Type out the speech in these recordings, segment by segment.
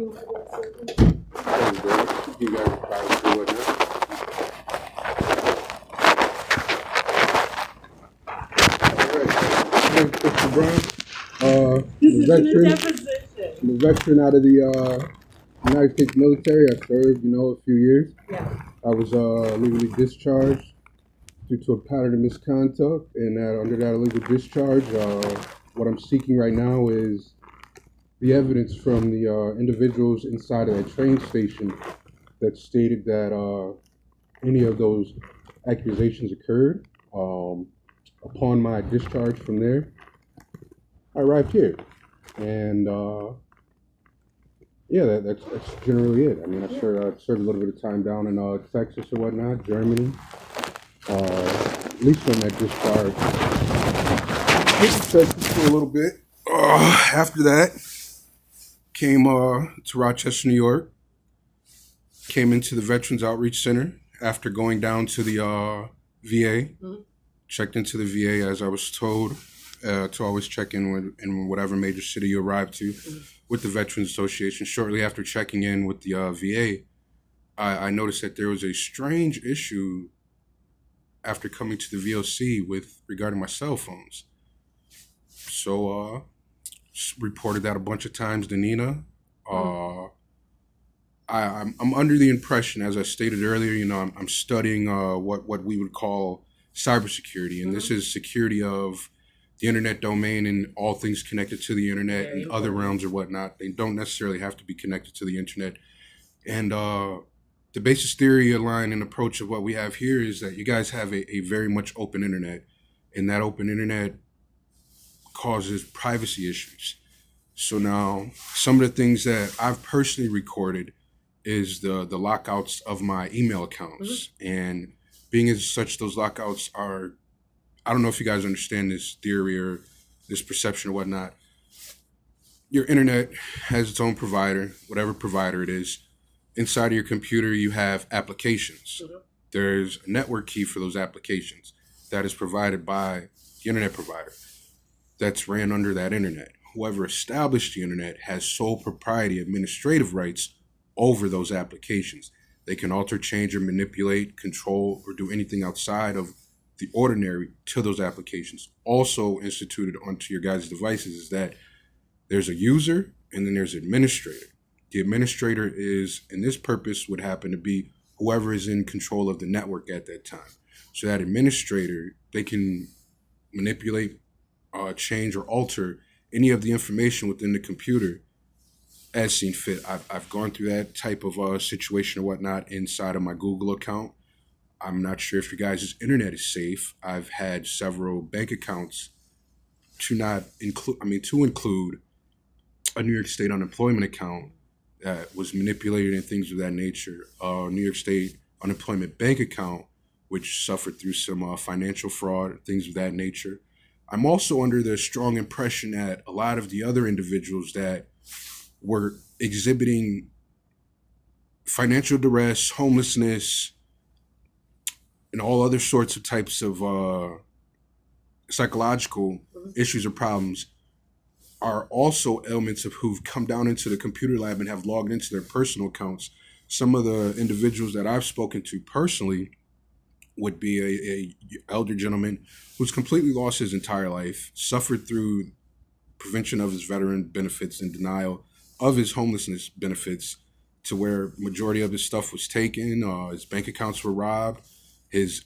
You guys are probably doing that. All right. I'm Mr. Brown. I'm a veteran out of the United States military. I served, a few years. Yeah. I was legally discharged due to a pattern of misconduct, and under that illegal discharge, what I'm seeking right now is the evidence from the individuals inside of that train station that stated that any of those accusations occurred. Upon my discharge from there, I arrived here, and yeah, that's generally it. I mean, I served a little bit of time down in Texas or whatnot, Germany. At least on that discharge, went to Texas for a little bit. After that, came to Rochester, New York. Came into the Veterans Outreach Center after going down to the VA. Mm-hmm. Checked into the VA as I was told to always check in in whatever major city you arrive to with the Veterans Association. Shortly after checking in with the VA, I noticed that there was a strange issue after coming to the VOC regarding my cell phones. So reported that a bunch of times to Nina. I'm under the impression, as I stated earlier, I'm studying what we would call cybersecurity, and this is security of the internet domain and all things connected to the internet and other realms or whatnot. They don't necessarily have to be connected to the internet. And the basis theory line and approach of what we have here is that you guys have a very much open internet, and that open internet causes privacy issues. So now some of the things that I've personally recorded is the lockouts of my email accounts. Mm-hmm. And being as such, those lockouts are, I don't know if you guys understand this theory or this perception or whatnot. Your internet has its own provider, whatever provider it is. Inside of your computer, you have applications. Mm-hmm. There's a network key for those applications that is provided by the internet provider that's ran under that internet. Whoever established the internet has sole propriety administrative rights over those applications. They can alter, change, or manipulate, control, or do anything outside of the ordinary to those applications. Also instituted onto your guys' devices is that there's a user and then there's an administrator. The administrator is, and this purpose would happen to be whoever is in control of the network at that time. So that administrator, they can manipulate, change, or alter any of the information within the computer as seen fit. I've gone through that type of situation or whatnot inside of my Google account. I'm not sure if your guys' internet is safe. I've had several bank accounts to include a New York State unemployment account that was manipulated and things of that nature. New York State unemployment bank account, which suffered through some financial fraud, things of that nature. I'm also under the strong impression that a lot of the other individuals that were exhibiting financial duress, homelessness, and all other sorts of types of psychological issues or problems are also elements of who've come down into the computer lab and have logged into their personal accounts. Some of the individuals that I've spoken to personally would be a elder gentleman who's completely lost his entire life, suffered through prevention of his veteran benefits and denial of his homelessness benefits, to where majority of his stuff was taken. His bank accounts were robbed. His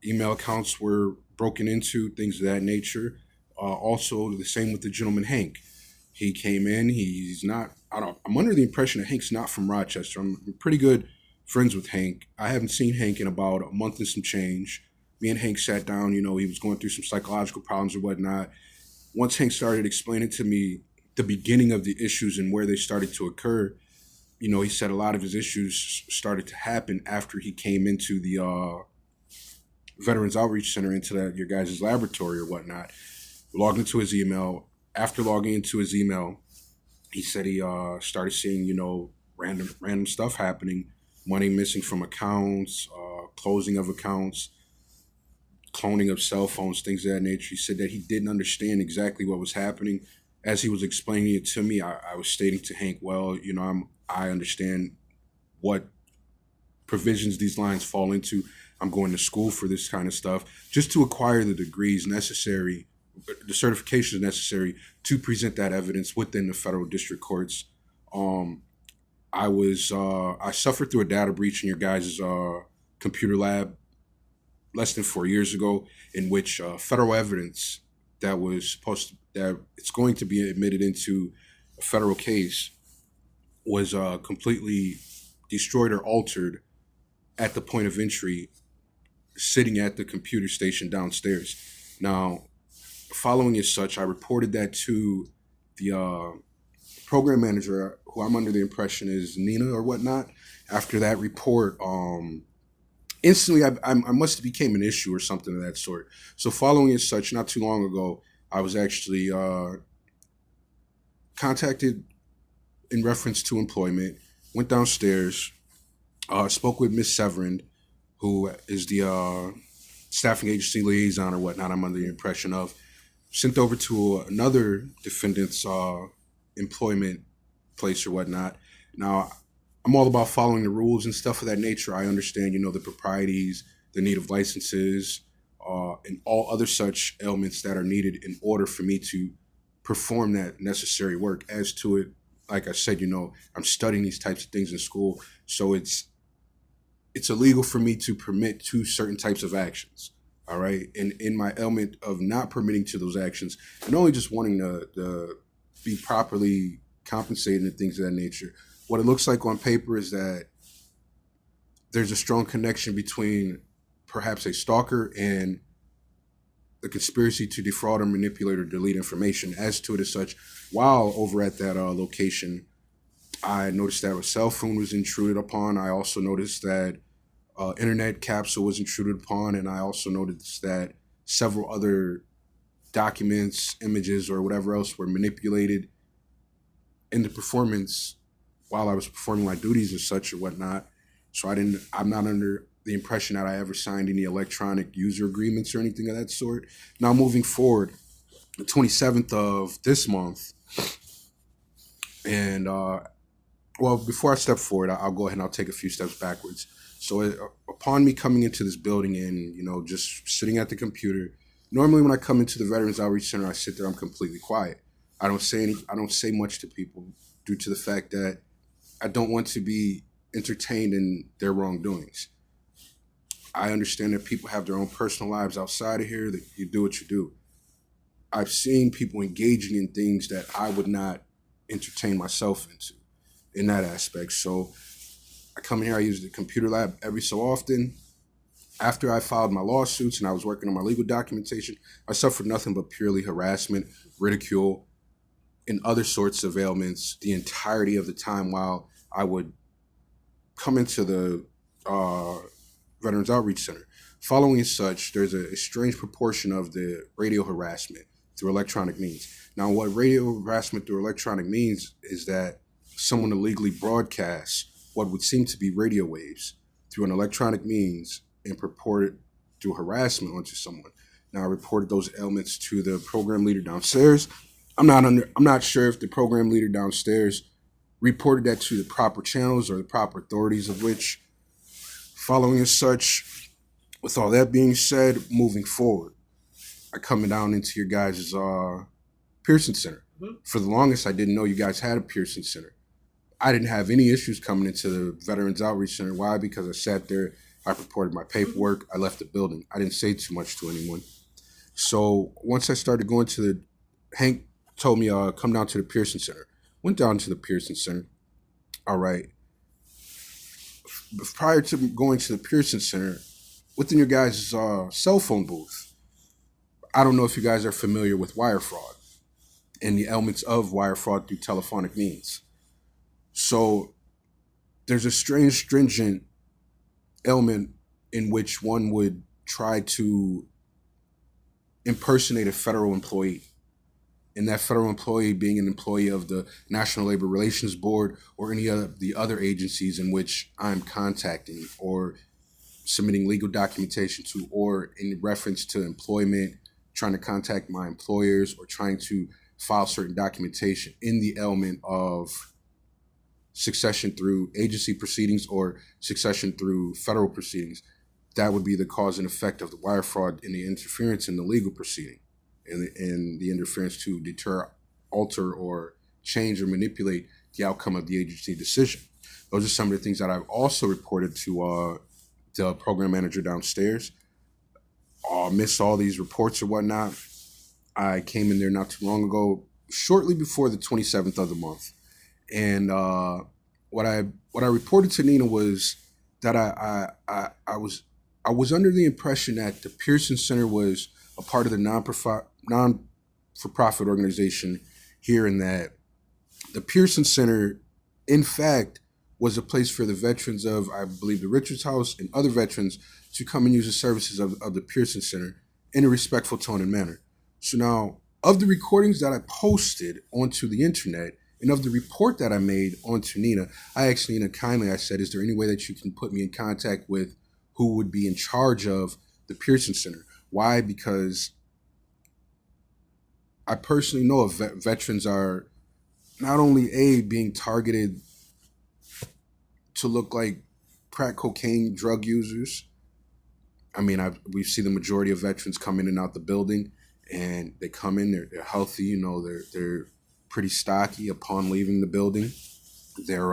email accounts were broken into, things of that nature. Also, the same with the gentleman Hank. He came in. I'm under the impression that Hank's not from Rochester. I'm pretty good friends with Hank. I haven't seen Hank in about a month and some change. Me and Hank sat down. He was going through some psychological problems or whatnot. Once Hank started explaining to me the beginning of the issues and where they started to occur, he said a lot of his issues started to happen after he came into the Veterans Outreach Center, into your guys' laboratory or whatnot. Logged into his email. After logging into his email, he said he started seeing, random stuff happening, money missing from accounts, closing of accounts, cloning of cell phones, things of that nature. He said that he didn't understand exactly what was happening as he was explaining it to me, I was stating to Hank, well, I understand what provisions these lines fall into. I'm going to school for this kind of stuff just to acquire the degrees necessary, the certifications necessary to present that evidence within the federal district courts. Um, I suffered through a data breach in your guys' computer lab less than 4 years ago, in which federal evidence that it's going to be admitted into a federal case was completely destroyed or altered at the point of entry, sitting at the computer station downstairs. Now, following as such, I reported that to the program manager, who I'm under the impression is Nina or whatnot. After that report, instantly I must have became an issue or something of that sort. So following as such, not too long ago, I was actually contacted in reference to employment. Went downstairs, spoke with Miss Severin, who is the staffing agency liaison or whatnot. I'm under the impression of. Sent over to another defendant's employment place or whatnot. Now, I'm all about following the rules and stuff of that nature. I understand, the proprieties, the need of licenses, and all other such elements that are needed in order for me to perform that necessary work. As to it, like I said, I'm studying these types of things in school, so it's illegal for me to permit to certain types of actions. All right. And in my element of not permitting to those actions and only just wanting to be properly compensated and things of that nature, what it looks like on paper is that there's a strong connection between perhaps a stalker and the conspiracy to defraud or manipulate or delete information. As to it as such, while over at that location, I noticed that a cell phone was intruded upon. I also noticed that internet capsule was intruded upon, and I also noticed that several other documents, images, or whatever else were manipulated in the performance while I was performing my duties and such or whatnot. So I'm not under the impression that I ever signed any electronic user agreements or anything of that sort. Now, moving forward, the 27th of this month, and well, before I step forward, I'll go ahead and I'll take a few steps backwards. So upon me coming into this building and, just sitting at the computer, normally when I come into the Veterans Outreach Center, I sit there, I'm completely quiet. I don't say much to people due to the fact that I don't want to be entertained in their wrongdoings. I understand that people have their own personal lives outside of here, that you do what you do. I've seen people engaging in things that I would not entertain myself into in that aspect. So I come here, I use the computer lab every so often. After I filed my lawsuits and I was working on my legal documentation, I suffered nothing but purely harassment, ridicule, and other sorts of ailments the entirety of the time while I would come into the Veterans Outreach Center. Following as such, there's a strange proportion of the radio harassment through electronic means. Now, what radio harassment through electronic means is that someone illegally broadcasts what would seem to be radio waves through an electronic means and purported through harassment onto someone. Now, I reported those elements to the program leader downstairs. I'm not sure if the program leader downstairs reported that to the proper channels or the proper authorities of which. Following as such, with all that being said, moving forward, I coming down into your guys' Pearson Center. For the longest, I didn't know you guys had a Pearson Center. I didn't have any issues coming into the Veterans Outreach Center. Why? Because I sat there, I reported my paperwork, I left the building. I didn't say too much to anyone. So once I started going to Hank told me, come down to the Pearson Center. Went down to the Pearson Center. All right. Prior to going to the Pearson Center, within your guys' cell phone booth, I don't know if you guys are familiar with wire fraud and the elements of wire fraud through telephonic means. So there's a strange, stringent element in which one would try to impersonate a federal employee. And that federal employee being an employee of the National Labor Relations Board or any of the other agencies in which I'm contacting or submitting legal documentation to, or in reference to employment, trying to contact my employers or trying to file certain documentation in the element of succession through agency proceedings or succession through federal proceedings, that would be the cause and effect of the wire fraud and the interference in the legal proceeding and the interference to deter, alter, or change or manipulate the outcome of the agency decision. Those are some of the things that I've also reported to the program manager downstairs. Missed all these reports or whatnot. I came in there not too long ago, shortly before the 27th of the month. And what I reported to Nina was that I was under the impression that the Pearson Center was a part of the non-for-profit organization here, and that the Pearson Center, in fact, was a place for the veterans of, I believe, the Richards House and other veterans to come and use the services of the Pearson Center in a respectful tone and manner. So now, of the recordings that I posted onto the internet and of the report that I made onto Nina, I asked Nina kindly, I said, is there any way that you can put me in contact with who would be in charge of the Pearson Center? Why? Because I personally know if veterans are not only being targeted to look like crack cocaine drug users. I mean, we see the majority of veterans come in and out the building, and they come in, they're healthy, they're pretty stocky upon leaving the building. They're,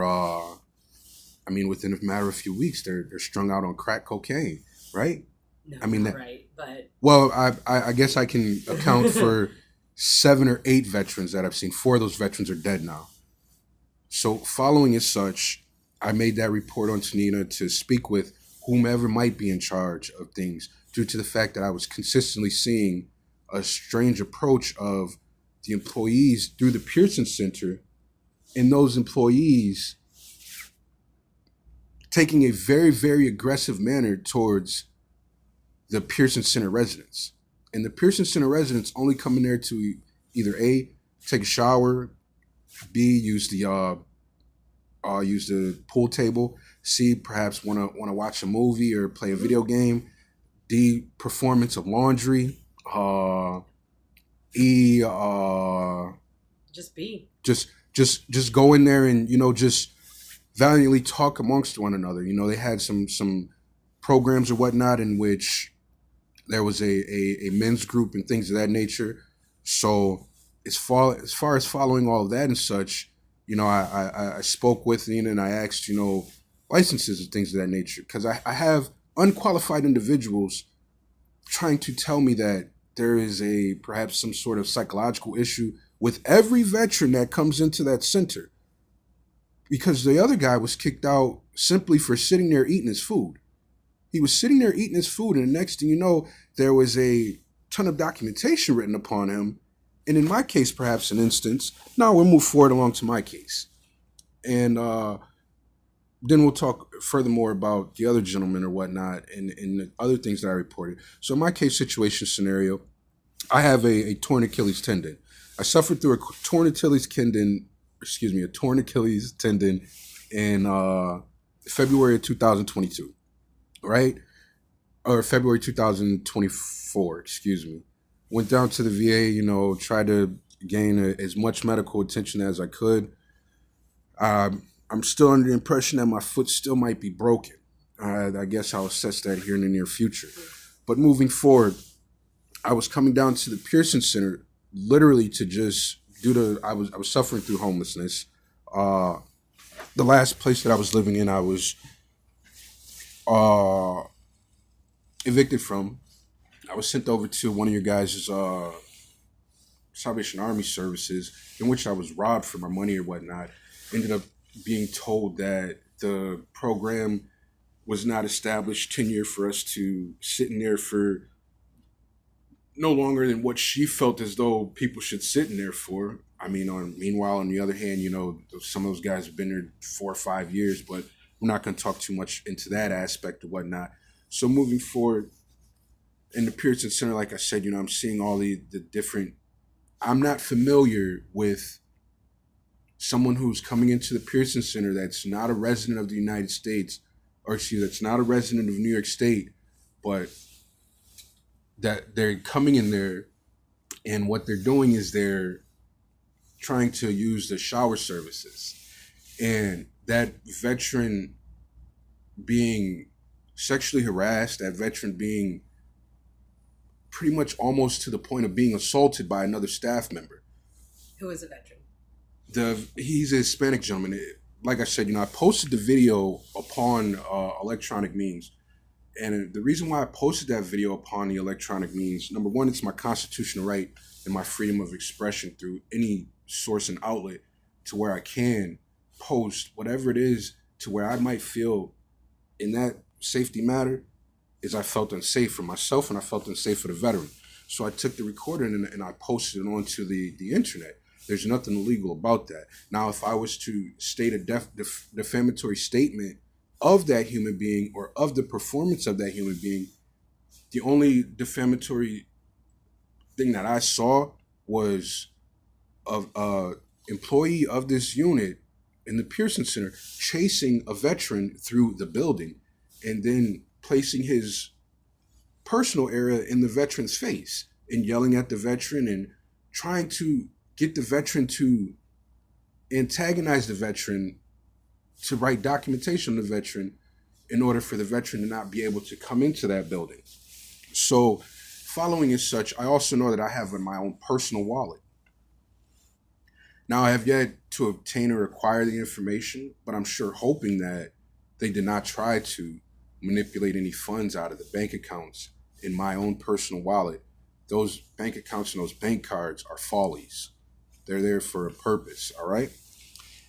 within a matter of a few weeks, they're strung out on crack cocaine, right? No, not right, but... Well, I guess I can account for 7 or 8 veterans that I've seen. 4 of those veterans are dead now. So following as such, I made that report on to Nina to speak with whomever might be in charge of things, due to the fact that I was consistently seeing a strange approach of the employees through the Pearson Center, and those employees taking a very, very aggressive manner towards the Pearson Center residents. And the Pearson Center residents only come in there to either A, take a shower, B, use the pool table, C, perhaps want to watch a movie or play a video game, D, performance of laundry, E, just B. Just go in there and, just valiantly talk amongst one another. They had some programs or whatnot in which there was a men's group and things of that nature. So as far as following all of that and such, I spoke with Nina and I asked, licenses and things of that nature, because I have unqualified individuals trying to tell me that there is perhaps some sort of psychological issue with every veteran that comes into that center, because the other guy was kicked out simply for sitting there eating his food. He was sitting there eating his food, and the next thing you know, there was a ton of documentation written upon him. And in my case, perhaps an instance. Now we'll move forward along to my case. And then we'll talk furthermore about the other gentleman or whatnot and the other things that I reported. So in my case situation scenario, I have a torn Achilles tendon. I suffered through a torn Achilles tendon in February of 2022, right? Or February 2024, excuse me. Went down to the VA, tried to gain as much medical attention as I could. I'm still under the impression that my foot still might be broken. I guess I'll assess that here in the near future. But moving forward, I was coming down to the Pearson Center literally to just I was suffering through homelessness. The last place that I was living in, I was evicted from. I was sent over to one of your guys' Salvation Army services, in which I was robbed for my money or whatnot. Ended up being told that the program was not established tenure for us to sit in there for no longer than what she felt as though people should sit in there for. Meanwhile, on the other hand, some of those guys have been there 4 or 5 years, but we're not going to talk too much into that aspect or whatnot. So moving forward, in the Pearson Center, like I said, I'm seeing all the different... I'm not familiar with someone who's coming into the Pearson Center that's not a resident of the United States, or that's not a resident of New York State, but that they're coming in there, and what they're doing is they're trying to use the shower services, and that veteran being sexually harassed, that veteran being pretty much almost to the point of being assaulted by another staff member. Who is a veteran? He's a Hispanic gentleman. Like I said, I posted the video upon electronic means. And the reason why I posted that video upon the electronic means, number one, it's my constitutional right and my freedom of expression through any source and outlet to where I can post whatever it is to where I might feel in that safety matter is I felt unsafe for myself and I felt unsafe for the veteran. So I took the recording and I posted it onto the internet. There's nothing illegal about that. Now, if I was to state a defamatory statement of that human being or of the performance of that human being, the only defamatory thing that I saw was of employee of this unit in the Pearson Center chasing a veteran through the building and then placing his personal area in the veteran's face and yelling at the veteran and trying to get the veteran to antagonize the veteran to write documentation on the veteran in order for the veteran to not be able to come into that building. So following as such, I also know that I have my own personal wallet. Now, I have yet to obtain or acquire the information, but I'm sure hoping that they did not try to manipulate any funds out of the bank accounts in my own personal wallet. Those bank accounts and those bank cards are follies. They're there for a purpose, all right?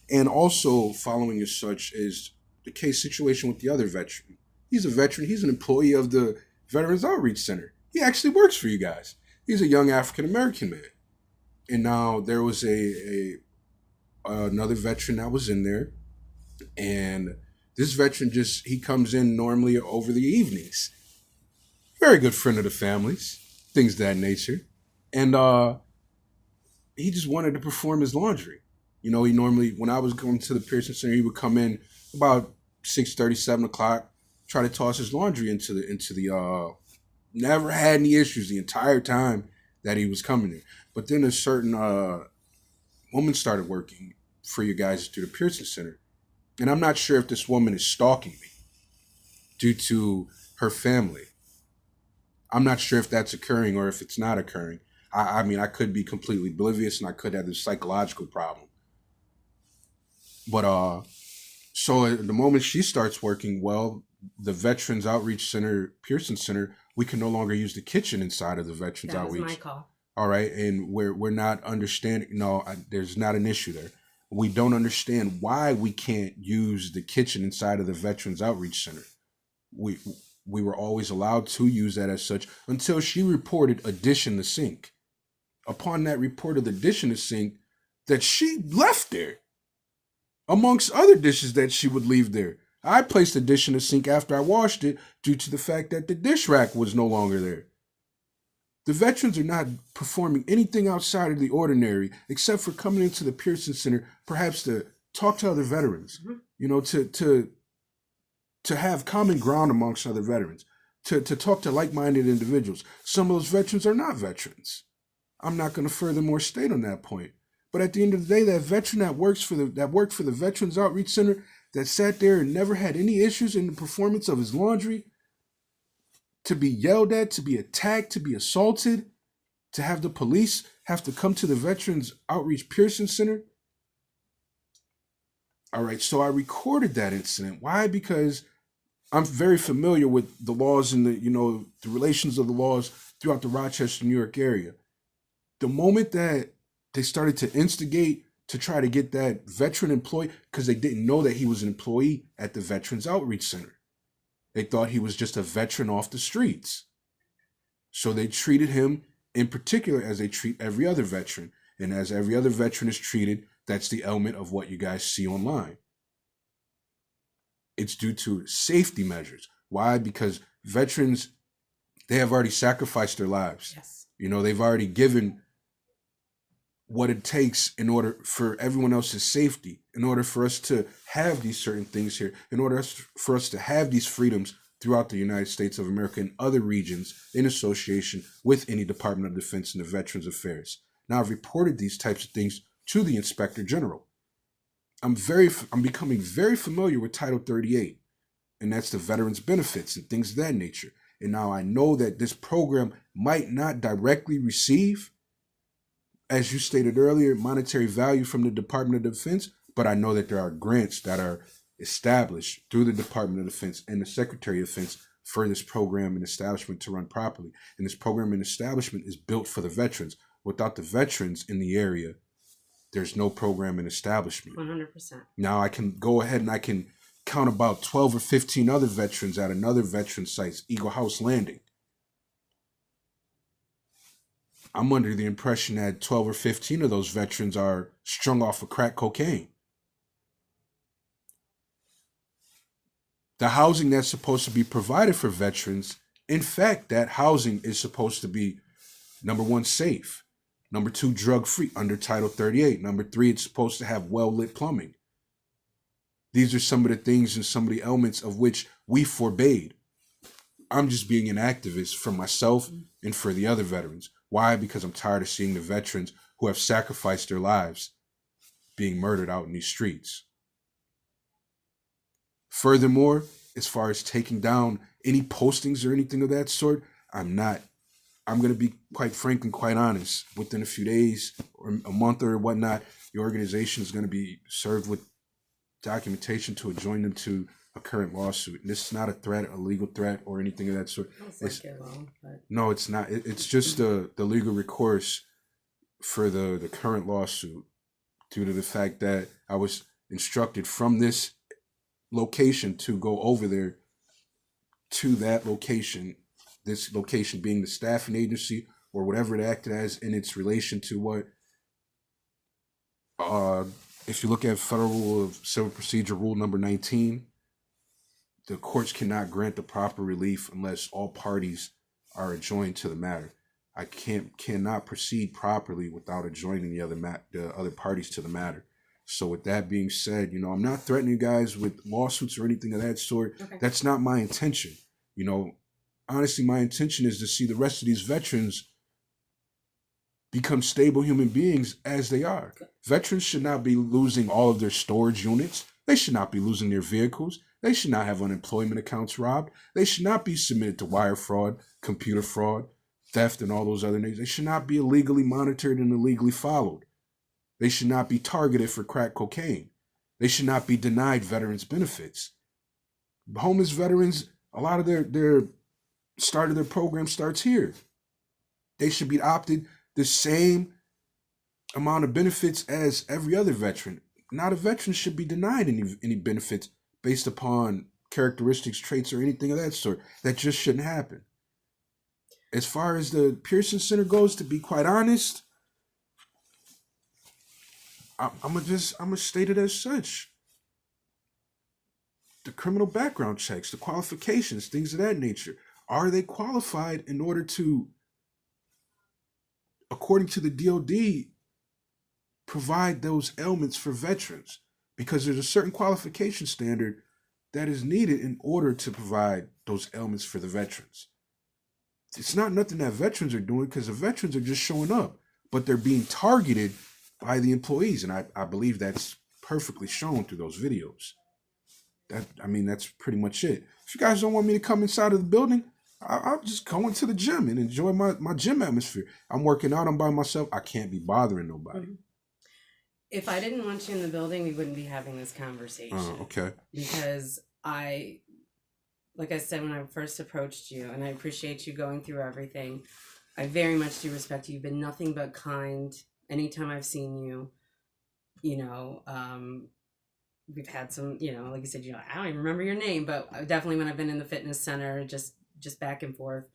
And also following as such is the case situation with the other veteran. He's a veteran. He's an employee of the Veterans Outreach Center. He actually works for you guys. He's a young African-American man. And now there was another veteran that was in there. And this veteran he comes in normally over the evenings. Very good friend of the family's, things of that nature. And he just wanted to perform his laundry. He normally, when I was going to the Pearson Center, he would come in about 6:30, 7 o'clock, try to toss his laundry into the never had any issues the entire time that he was coming in. But then a certain woman started working for you guys through the Pearson Center. And I'm not sure if this woman is stalking me due to her family. I'm not sure if that's occurring or if it's not occurring. I mean, I could be completely oblivious and I could have this psychological problem. But so at the moment she starts working, well, the Veterans Outreach Center, Pearson Center, we can no longer use the kitchen inside of the Veterans Outreach. That was my call. All right, and we're not understanding. No, there's not an issue there. We don't understand why we can't use the kitchen inside of the Veterans Outreach Center. We were always allowed to use that as such until she reported a dish in the sink. Upon that report of the dish in the sink, that she left there, amongst other dishes that she would leave there. I placed the dish in the sink after I washed it due to the fact that the dish rack was no longer there. The veterans are not performing anything outside of the ordinary except for coming into the Pearson Center, perhaps to talk to other veterans, to have common ground amongst other veterans, to talk to like-minded individuals. Some of those veterans are not veterans. I'm not going to furthermore state on that point. But at the end of the day, that veteran that worked for the Veterans Outreach Center, that sat there and never had any issues in the performance of his laundry, to be yelled at, to be attacked, to be assaulted, to have the police have to come to the Veterans Outreach Pearson Center. All right, so I recorded that incident. Why? Because I'm very familiar with the laws and the relations of the laws throughout the Rochester, New York area. The moment that they started to instigate to try to get that veteran employee, because they didn't know that he was an employee at the Veterans Outreach Center. They thought he was just a veteran off the streets. So they treated him in particular as they treat every other veteran. And as every other veteran is treated, that's the element of what you guys see online. It's due to safety measures. Why? Because veterans, they have already sacrificed their lives. Yes. They've already given what it takes in order for everyone else's safety, in order for us to have these certain things here, in order for us to have these freedoms throughout the United States of America and other regions in association with any Department of Defense and the Veterans Affairs. Now, I've reported these types of things to the Inspector General. I'm becoming very familiar with Title 38, and that's the veterans benefits and things of that nature. And now I know that this program might not directly receive, as you stated earlier, monetary value from the Department of Defense, but I know that there are grants that are established through the Department of Defense and the Secretary of Defense for this program and establishment to run properly. And this program and establishment is built for the veterans. Without the veterans in the area, there's no program and establishment. 100%. Now I can go ahead and I can count about 12 or 15 other veterans at another veteran site, Eagle House Landing. I'm under the impression that 12 or 15 of those veterans are strung off of crack cocaine. The housing that's supposed to be provided for veterans, in fact, that housing is supposed to be, number one, safe. Number two, drug-free under Title 38. Number three, it's supposed to have well-lit plumbing. These are some of the things and some of the elements of which we forbade. I'm just being an activist for myself and for the other veterans. Why? Because I'm tired of seeing the veterans who have sacrificed their lives being murdered out in these streets. Furthermore, as far as taking down any postings or anything of that sort, I'm going to be quite frank and quite honest. Within a few days or a month or whatnot, the organization is going to be served with documentation to adjoin them to a current lawsuit. And this is not a threat, a legal threat, or anything of that sort. No, it's not. It's just the legal recourse for the current lawsuit due to the fact that I was instructed from this location to go over there to that location, this location being the staffing agency or whatever it acted as in its relation to what, if you look at Federal Rule of Civil Procedure Rule number 19, the courts cannot grant the proper relief unless all parties are adjoined to the matter. I cannot proceed properly without adjoining the other parties to the matter. So with that being said, I'm not threatening you guys with lawsuits or anything of that sort. Okay. That's not my intention. Honestly, my intention is to see the rest of these veterans become stable human beings as they are. Okay. Veterans should not be losing all of their storage units. They should not be losing their vehicles. They should not have unemployment accounts robbed. They should not be submitted to wire fraud, computer fraud, theft, and all those other things. They should not be illegally monitored and illegally followed. They should not be targeted for crack cocaine. They should not be denied veterans benefits. Homeless veterans, a lot of their start of their program starts here. They should be opted the same amount of benefits as every other veteran. Not a veteran should be denied any benefits based upon characteristics, traits, or anything of that sort. That just shouldn't happen. As far as the Pearson Center goes, to be quite honest, I'm gonna state it as such. The criminal background checks, the qualifications, things of that nature. Are they qualified in order to, according to the DOD, provide those elements for veterans? Because there's a certain qualification standard that is needed in order to provide those elements for the veterans. It's not nothing that veterans are doing, because the veterans are just showing up, but they're being targeted by the employees. And I believe that's perfectly shown through those videos. That's pretty much it. If you guys don't want me to come inside of the building, I'll just go into the gym and enjoy my gym atmosphere. I'm working out, I'm by myself. I can't be bothering nobody. Mm-hmm. If I didn't want you in the building, we wouldn't be having this conversation. Okay. Because like I said when I first approached you, and I appreciate you going through everything, I very much do respect you. You've been nothing but kind. Anytime I've seen you, we've had some, like you said, I don't even remember your name, but definitely when I've been in the fitness center, just back and forth,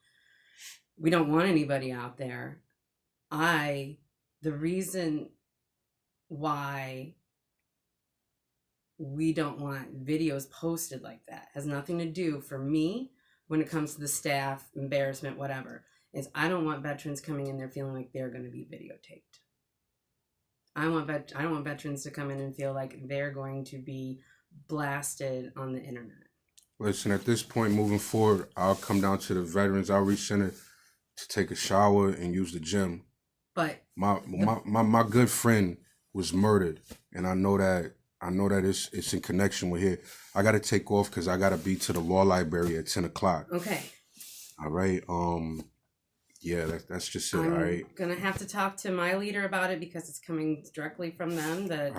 we don't want anybody out there. The reason why we don't want videos posted like that has nothing to do, for me, when it comes to the staff, embarrassment, whatever, is I don't want veterans coming in there feeling like they're going to be videotaped. I don't want veterans to come in and feel like they're going to be blasted on the internet. Listen, at this point, moving forward, I'll come down to the Veterans Outreach Center to take a shower and use the gym. But my good friend was murdered, and I know that it's in connection with here. I got to take off because I got to be to the law library at 10 o'clock. Okay. All right. Yeah, that's just it. All right. I'm gonna have to talk to my leader about it because it's coming directly from them. All right.